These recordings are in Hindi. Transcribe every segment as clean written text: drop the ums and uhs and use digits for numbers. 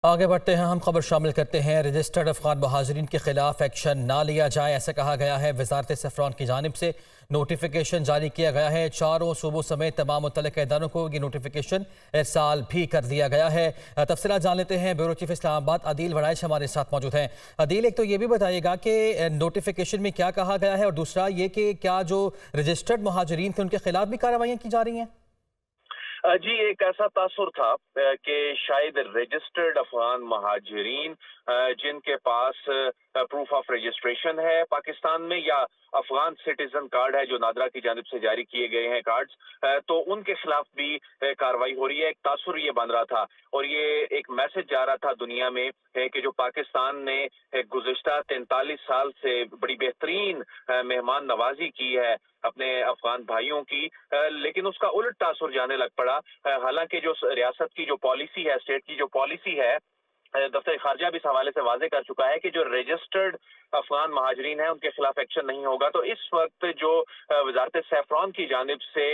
आगे बढ़ते हैं, हम खबर शामिल करते हैं। रजिस्टर्ड अफगान महाजरीन के खिलाफ एक्शन ना लिया जाए, ऐसा कहा गया है। वजारत सफ़रान की जानिब से नोटिफिकेशन जारी किया गया है। चारों सूबों समेत तमाम मुतल्लिक़ इदारों को ये नोटिफिकेशन इरसाल भी कर दिया गया है। तफसीलात जान लेते हैं। ब्यूरो चीफ इस्लामाबाद आदिल वड़ाइच हमारे साथ मौजूद हैं। आदिल, एक तो ये भी बताइएगा कि नोटिफिकेशन में क्या कहा गया है, और दूसरा ये कि क्या जो रजिस्टर्ड महाजरीन थे उनके खिलाफ भी कार्रवाइयाँ की जा रही हैं? जी, एक ऐसा तासुर था कि शायद रजिस्टर्ड अफगान महाजिरीन जिनके पास प्रूफ ऑफ रजिस्ट्रेशन है पाकिस्तान में, या अफगान सिटीजन कार्ड है जो नादरा की जानिब से जारी किए गए हैं कार्ड्स, तो उनके खिलाफ भी कार्रवाई हो रही है। एक तासुर ये बन रहा था और ये एक मैसेज जा रहा था दुनिया में कि जो पाकिस्तान ने गुज़िश्ता 43 साल से बड़ी बेहतरीन मेहमान नवाजी की है अपने अफगान भाइयों की, लेकिन उसका उलट तासुर जाने लग पड़ा। हालांकि जो रियासत की जो पॉलिसी है, स्टेट की जो पॉलिसी है, दफ्तर खारजा भी इस हवाले से वाजे कर चुका है कि जो रजिस्टर्ड अफगान महाजरीन है उनके खिलाफ एक्शन नहीं होगा। तो इस वक्त जो वजारत सैफरान की जानिब से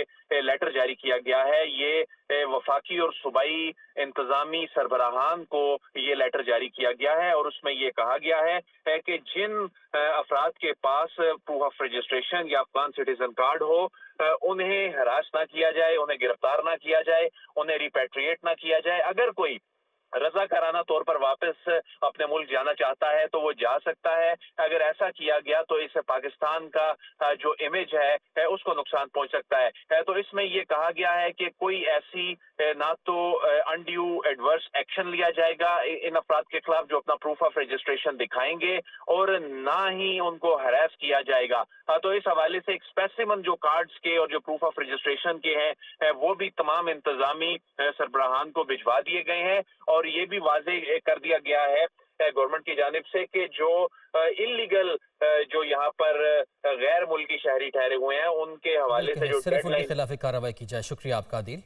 लेटर जारी किया गया है, ये वफाकी और सूबाई इंतजामी सरबराहान को ये लेटर जारी किया गया है और उसमें ये कहा गया है कि जिन अफराद के पास प्रूफ ऑफ रजिस्ट्रेशन या अफगान सिटीजन कार्ड हो, उन्हें हरास ना किया जाए, उन्हें गिरफ्तार ना किया जाए, उन्हें रिपेट्रिएट ना किया जाए। अगर कोई रजा कराना तौर पर वापस अपने मुल्क जाना चाहता है तो वो जा सकता है। अगर ऐसा किया गया तो इससे पाकिस्तान का जो इमेज है उसको नुकसान पहुंच सकता है। तो इसमें ये कहा गया है कि कोई ऐसी ना तो अनड्यू एडवर्स एक्शन लिया जाएगा इन अफराद के खिलाफ जो अपना प्रूफ ऑफ रजिस्ट्रेशन दिखाएंगे, और ना ही उनको हरास किया जाएगा। तो इस हवाले से एक स्पेसिमन जो कार्ड्स के और जो प्रूफ ऑफ रजिस्ट्रेशन के हैं वो भी तमाम इंतजामी सरबराहान को भिजवा दिए गए हैं। और ये भी वाजे कर दिया गया है गवर्नमेंट की जानिब से कि जो इलीगल जो यहाँ पर गैर मुल्की शहरी ठहरे हुए हैं उनके हवाले से जो सिर्फ उनके डेडलाइन खिलाफ कार्रवाई की जाए। शुक्रिया आपका आदिल।